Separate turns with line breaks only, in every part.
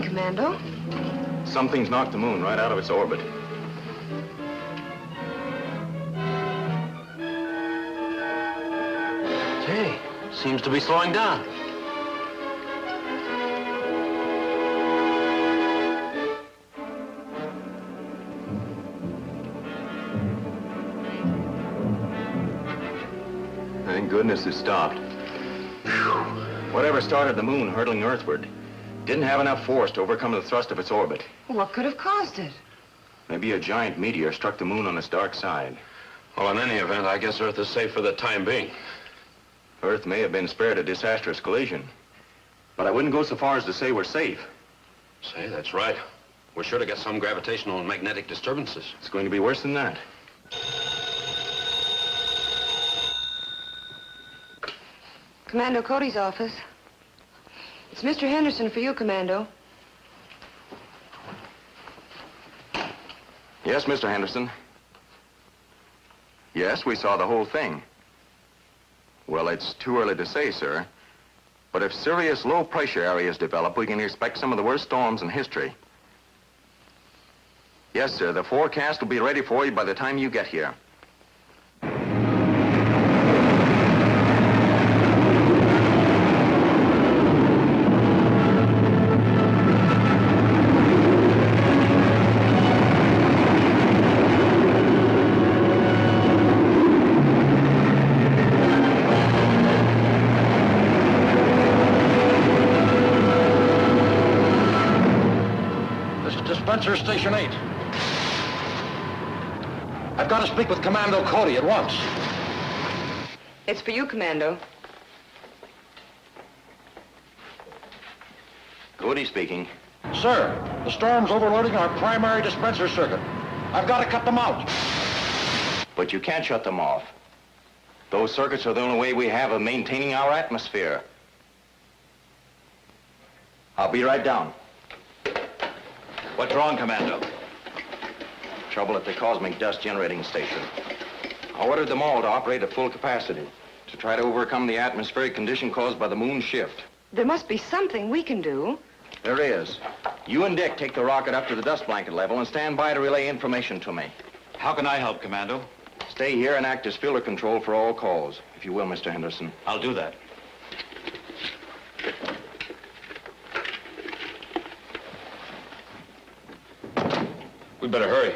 Commando?
Something's knocked the moon right out of its orbit.
Hey, seems to be slowing down.
Thank goodness it stopped. Whatever started the moon hurtling earthward didn't have enough force to overcome the thrust of its orbit.
What could have caused it?
Maybe a giant meteor struck the moon on its dark side.
Well, in any event, I guess Earth is safe for the time being.
Earth may have been spared a disastrous collision, but I wouldn't go so far as to say we're safe.
Say, that's right. We're sure to get some gravitational and magnetic disturbances.
It's going to be worse than that.
Commando Cody's office. It's Mr. Henderson for you, Commando.
Yes, Mr. Henderson. Yes, we saw the whole thing. Well, it's too early to say, sir. But if serious low-pressure areas develop, we can expect some of the worst storms in history. Yes, sir, the forecast will be ready for you by the time you get here.
Dispenser Station 8. I've got to speak with Commando Cody at once.
It's for you, Commando.
Cody speaking.
Sir, the storm's overloading our primary dispenser circuit. I've got to cut them out.
But you can't shut them off. Those circuits are the only way we have of maintaining our atmosphere. I'll be right down.
What's wrong, Commando?
Trouble at the cosmic dust generating station. I ordered them all to operate at full capacity to try to overcome the atmospheric condition caused by the moon's shift.
There must be something we can do.
There is. You and Dick take the rocket up to the dust blanket level and stand by to relay information to me.
How can I help, Commando?
Stay here and act as filter control for all calls, if you will, Mr. Henderson.
I'll do that. We better hurry.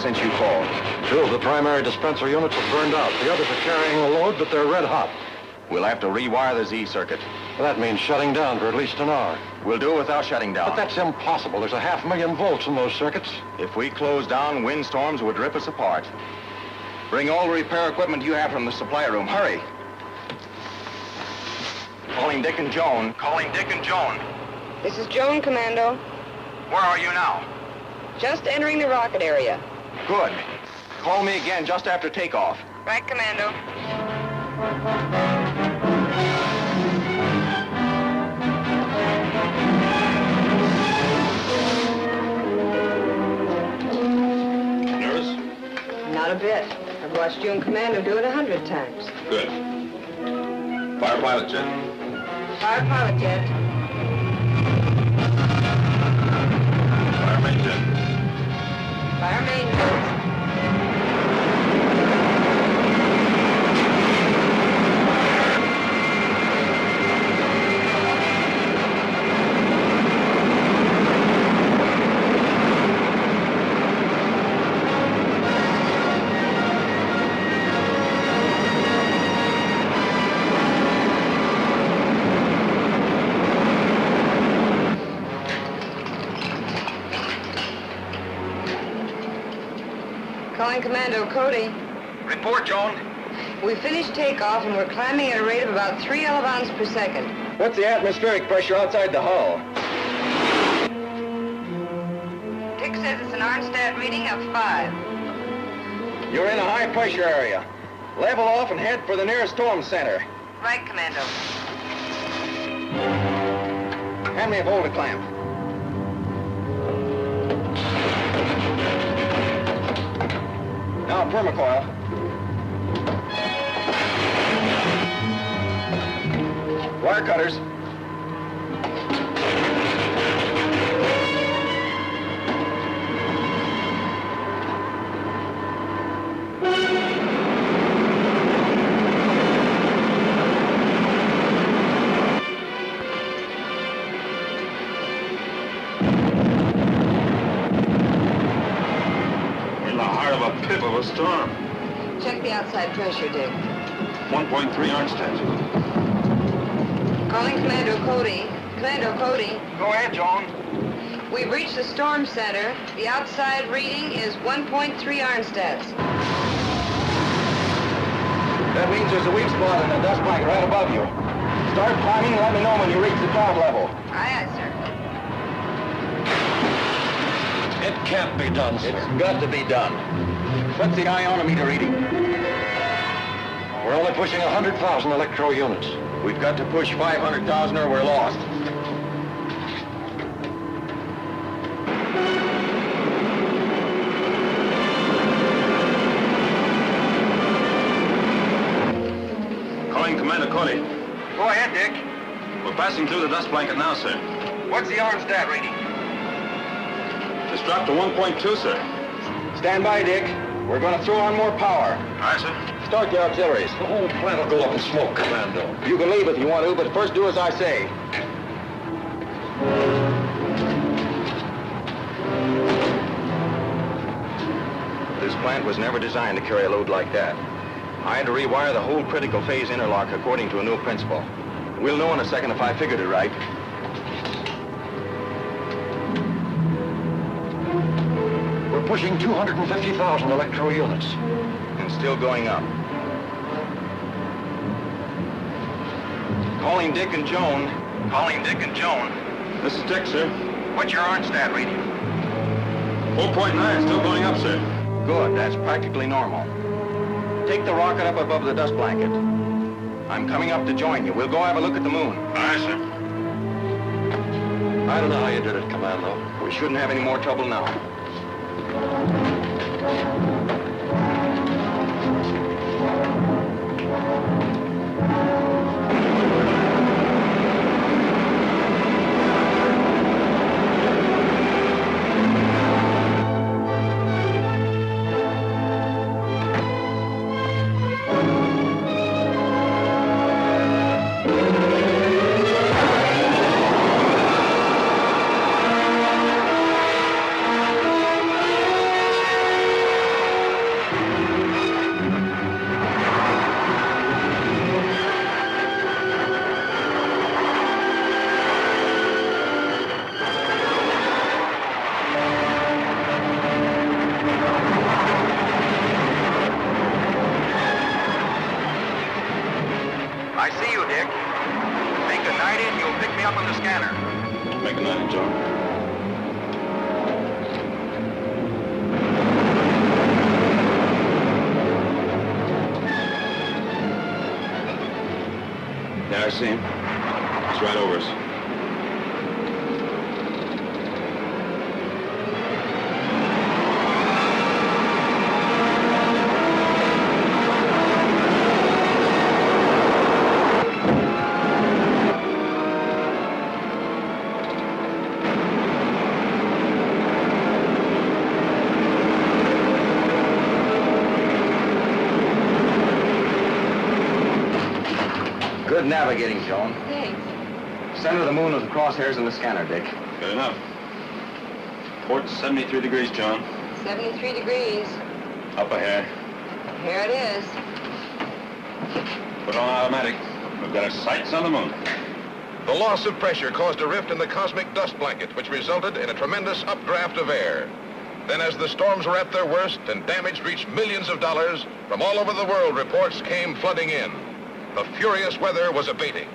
Since you called?
Two of the primary dispenser units have burned out. The others are carrying a load, but they're red hot.
We'll have to rewire the Z circuit.
That means shutting down for at least an hour.
We'll do it without shutting down.
But that's impossible. There's 500,000 volts in those circuits.
If we close down, windstorms would rip us apart. Bring all the repair equipment you have from the supply room. Hurry. Calling Dick and Joan. Calling Dick and Joan.
This is Joan, Commando.
Where are you now?
Just entering the rocket area.
Good. Call me again just after takeoff.
Right, Commando.
Nervous?
Not a bit. I've watched you and Commando do it 100 times.
Good. Fire pilot jet.
Fire pilot jet.
Fire main jet.
Fire main jet. Calling Commando Cody.
Report, Joan.
We finished takeoff and we're climbing at a rate of about 3 elevons per second.
What's the atmospheric pressure outside the hull?
Dick says it's an Arnstadt reading of 5.
You're in a high-pressure area. Level off and head for the nearest storm center.
Right, Commando.
Hand me a boulder clamp. Now, permacoil. Wire cutters.
Of a storm.
Check the outside pressure, Dick.
1.3 Arnstadt.
Calling Commando Cody. Commando Cody.
Go ahead, Joan.
We've reached the storm center. The outside reading is 1.3 Arnstats.
That means there's a weak spot in the dust blanket right above you. Start climbing and let me know when you reach the top level.
Aye, aye, sir.
It can't be done, sir.
It's got to be done. What's the ionometer reading?
We're only pushing 100,000 electro units.
We've got to push 500,000 or we're lost.
Calling Commander Cody.
Go ahead, Dick.
We're passing through the dust blanket now, sir.
What's the Arnstadt reading?
It's dropped to 1.2, sir.
Stand by, Dick. We're going to throw on more power.
Aye, sir.
Start the auxiliaries.
The whole plant will go up in smoke, Commando.
You can leave if you want to, but first do as I say. This plant was never designed to carry a load like that. I had to rewire the whole critical phase interlock according to a new principle. We'll know in a second if I figured it right.
We're pushing 250,000 electro units.
And still going up. Calling Dick and Joan. Calling Dick and Joan.
This is Dick, sir.
What's your Arnstadt reading?
4.9, still going up, sir.
Good, that's practically normal. Take the rocket up above the dust blanket. I'm coming up to join you. We'll go have a look at the moon.
Aye, sir.
I don't know how you did it, Commando.
We shouldn't have any more trouble now. I see you, Dick. Make a 90 and you'll pick me up on the scanner.
Make a 90, Joan. Yeah, I see him. He's right over us.
Good navigating, Joan.
Thanks.
Center of the moon with the crosshairs in the scanner, Dick.
Good enough. Port 73 degrees, John.
73 degrees.
Up a hair.
Here it is.
Put on automatic. We've got our sights on the moon.
The loss of pressure caused a rift in the cosmic dust blanket, which resulted in a tremendous updraft of air. Then as the storms were at their worst and damage reached millions of dollars, from all over the world reports came flooding in. The furious weather was abating.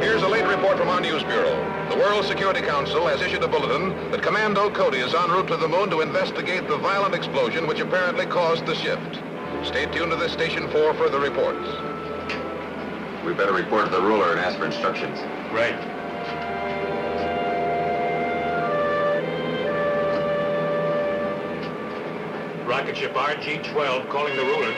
Here's a late report from our news bureau. The World Security Council has issued a bulletin that Commando Cody is en route to the moon to investigate the violent explosion which apparently caused the shift. Stay tuned to this station for further reports.
We better report to the ruler and ask for instructions.
Right. Rocket ship RG-12 calling the ruler.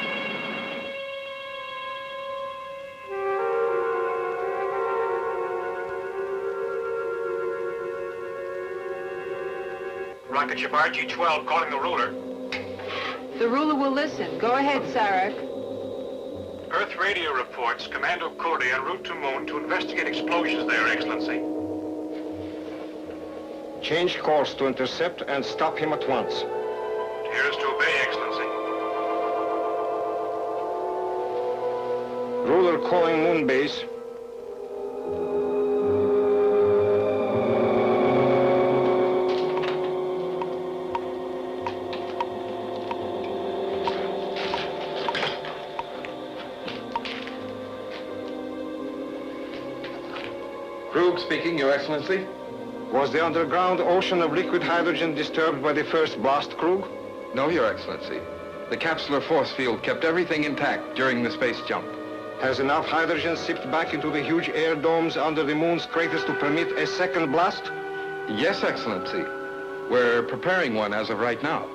Rocket ship RG-12 calling the ruler.
The ruler will listen. Go ahead, Sarek.
Earth radio reports Commando Cody en route to moon to investigate explosions there, Excellency.
Change course to intercept and stop him at once.
Here is to obey, Excellency.
Ruler calling moon base.
Krug speaking, Your Excellency.
Was the underground ocean of liquid hydrogen disturbed by the first blast, Krug?
No, Your Excellency. The capsular force field kept everything intact during the space jump.
Has enough hydrogen sipped back into the huge air domes under the moon's craters to permit a second blast?
Yes, Excellency. We're preparing one as of right now.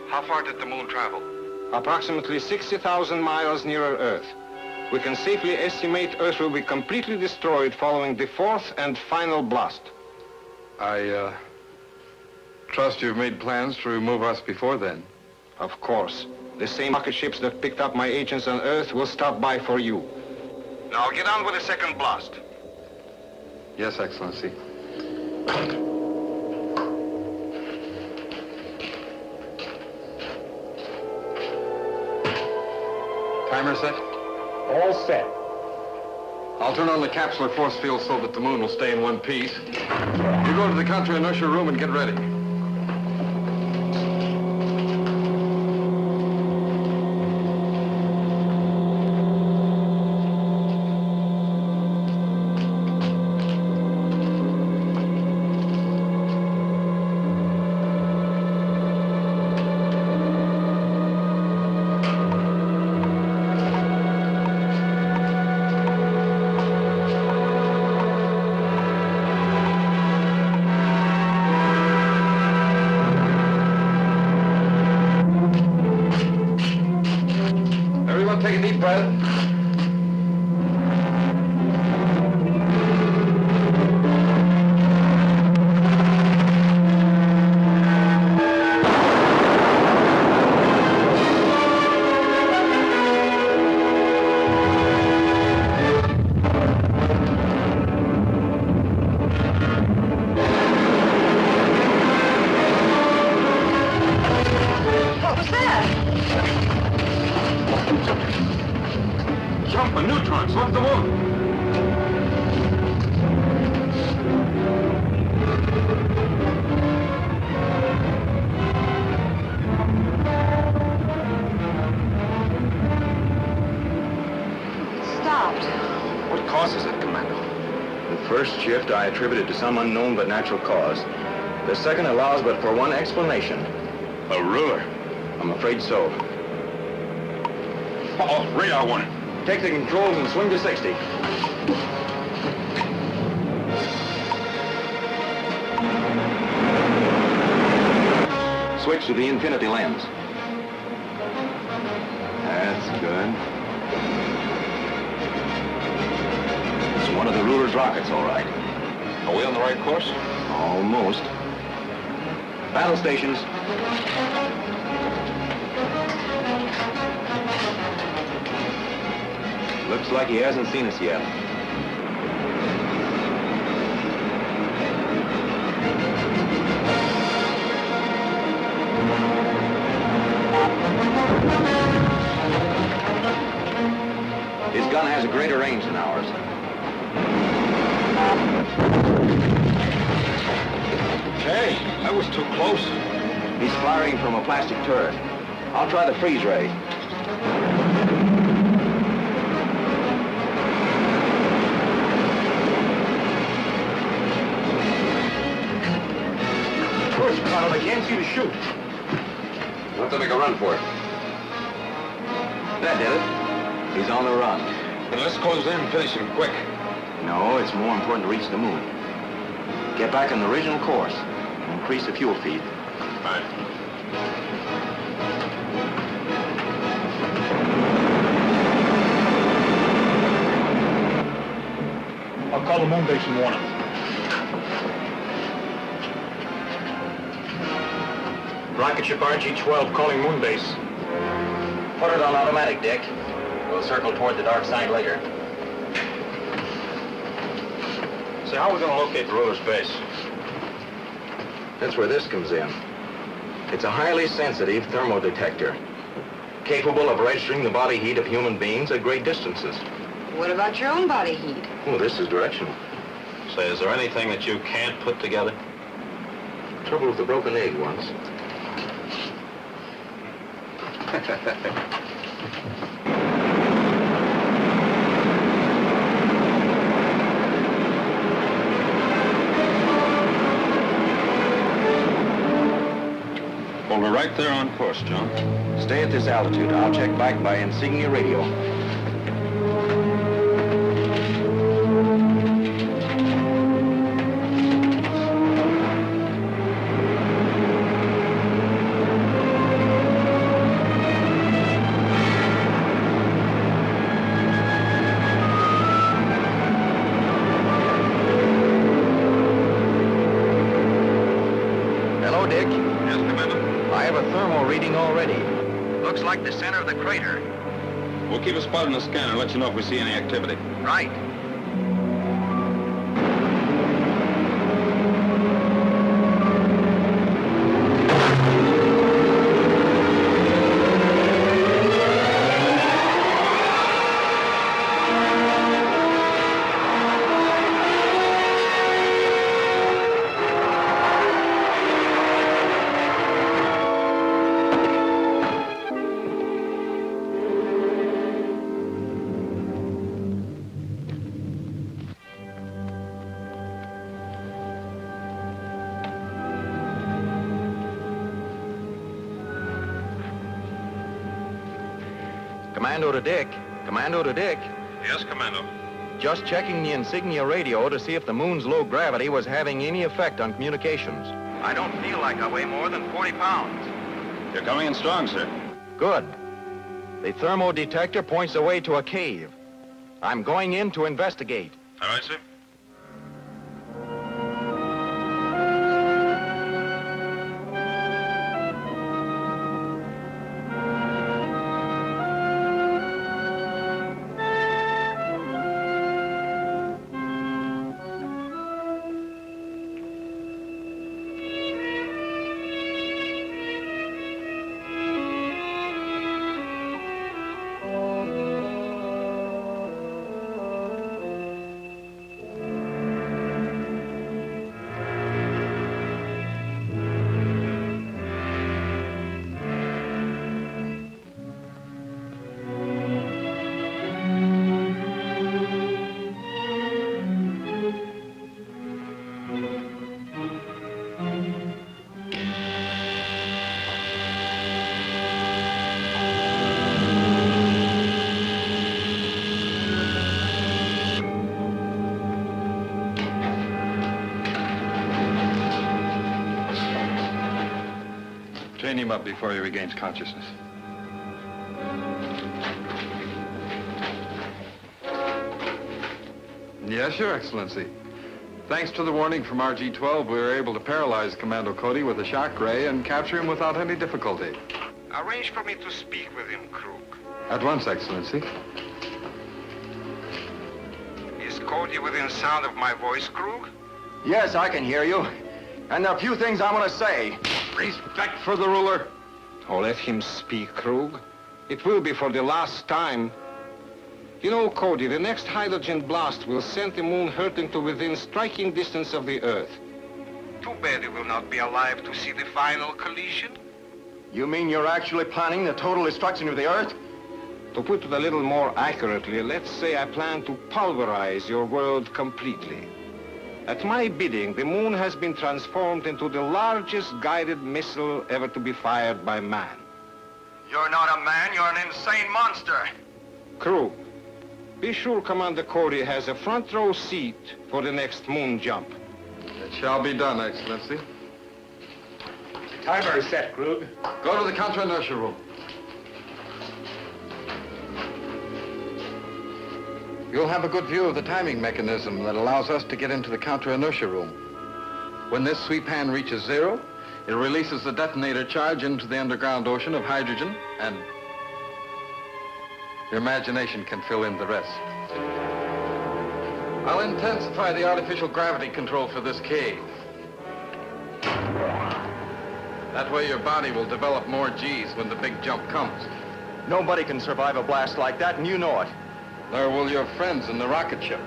How far did the moon travel? Approximately 60,000 miles nearer Earth. We can safely estimate Earth will be completely destroyed following the fourth and final blast.
I trust you've made plans to remove us before then.
Of course. The same rocket ships that picked up my agents on Earth will stop by for you. Now get on with the second blast.
Yes, Excellency. Timer set?
All set.
I'll turn on the capsular force field so that the moon will stay in one piece. You go to the counter inertia room and get ready. Take a deep breath.
What was that?
Jump, a neutron swept the moon.
It stopped.
What causes it, Commando? The first shift I attributed to some unknown but natural cause. The second allows but for one explanation.
A ruler.
I'm afraid so.
Uh-oh, radar warning.
Take the controls and swing to 60. Switch to the infinity lens. That's good. It's one of the ruler's rockets, all right.
Are we on the right course?
Almost. Battle stations. Looks like he hasn't seen us yet. His gun has a greater range than ours.
Hey, that was too close.
He's firing from a plastic turret. I'll try the freeze ray.
First, Colonel, I can't see to shoot.
Why don't they make a run for it?
That did it. He's on the run.
Then let's close in and finish him quick.
No, it's more important to reach the moon. Get back on the original course. Increase the fuel feed.
Fine.
I'll call the moon base and warn them. Rocket ship RG-12 calling moon base.
Put it on automatic, Dick. We'll circle toward the dark side later.
So how are we going to locate the ruler's base?
That's where this comes in. It's a highly sensitive thermodetector, capable of registering the body heat of human beings at great distances.
What about your own body heat?
Oh, this is directional.
Say, is there anything that you can't put together?
Trouble with the broken egg once.
Well, we're right there on course, John.
Stay at this altitude. I'll check back by insignia radio. Hello, Dick.
Yes, Commander?
I have a thermal reading already. Looks like the center of the crater.
We'll keep a spot on the scanner and let you know if we see any activity.
Right. Commando to Dick. Commando to Dick.
Yes, Commando.
Just checking the insignia radio to see if the moon's low gravity was having any effect on communications. I don't feel like I weigh more than 40 pounds.
You're coming in strong, sir.
Good. The thermodetector points the way to a cave. I'm going in to investigate.
All right, sir.
Chain him up before he regains consciousness.
Yes, Your Excellency. Thanks to the warning from RG-12, we were able to paralyze Commando Cody with a shock ray and capture him without any difficulty.
Arrange for me to speak with him, Krug.
At once, Excellency.
Is Cody within sound of my voice, Krug?
Yes, I can hear you. And there are a few things I want to say.
Respect for the ruler.
Oh, let him speak, Krug. It will be for the last time. You know, Cody, the next hydrogen blast will send the moon hurtling to within striking distance of the Earth. Too bad you will not be alive to see the final collision.
You mean you're actually planning the total destruction of the Earth?
To put it a little more accurately, let's say I plan to pulverize your world completely. At my bidding, the moon has been transformed into the largest guided missile ever to be fired by man.
You're not a man, you're an insane monster.
Crew, be sure Commander Cody has a front row seat for the next moon jump.
It shall be done, Excellency.
Timer is set, Krug.
Go to the counter-inertia room. You'll have a good view of the timing mechanism that allows us to get into the counter-inertia room. When this sweep hand reaches zero, it releases the detonator charge into the underground ocean of hydrogen, and your imagination can fill in the rest. I'll intensify the artificial gravity control for this cave. That way your body will develop more G's when the big jump comes.
Nobody can survive a blast like that, and you know it.
Nor will your friends in the rocket ship.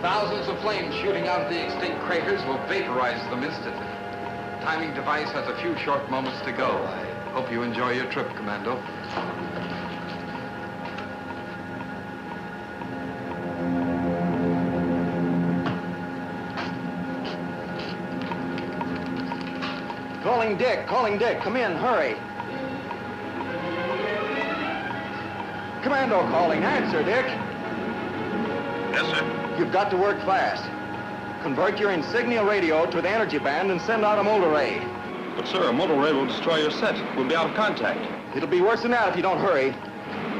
Thousands of flames shooting out of the extinct craters will vaporize them instantly. The timing device has a few short moments to go. I hope you enjoy your trip, Commando.
Calling Dick, come in, hurry. Commando calling, answer, Dick.
Yes, sir.
You've got to work fast. Convert your insignia radio to the energy band and send out a motor ray.
But, sir, a motor ray will destroy your set. We'll be out of contact.
It'll be worse than that if you don't hurry.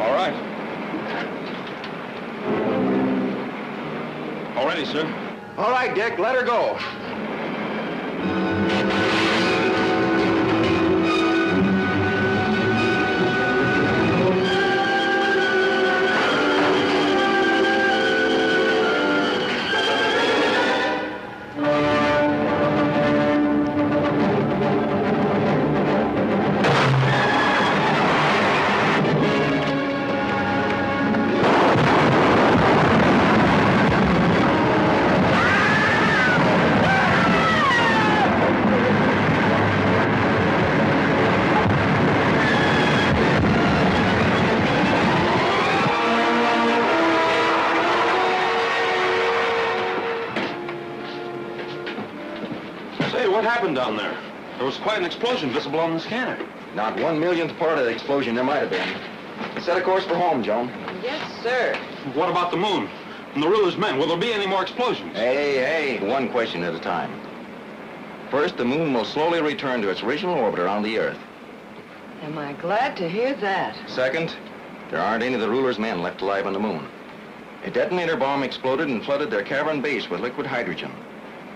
All right. All ready, sir.
All right, Dick, let her go.
Down there. There was quite an explosion visible on the scanner.
Not 1/1,000,000th part of the explosion there might have been. Set a course for home, Joan.
Yes, sir.
What about the moon? And the ruler's men? Will there be any more explosions?
Hey, one question at a time. First, the moon will slowly return to its original orbit around the Earth.
Am I glad to hear that?
Second, there aren't any of the ruler's men left alive on the moon. A detonator bomb exploded and flooded their cavern base with liquid hydrogen.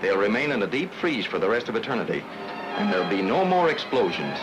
They'll remain in a deep freeze for the rest of eternity, and there'll be no more explosions.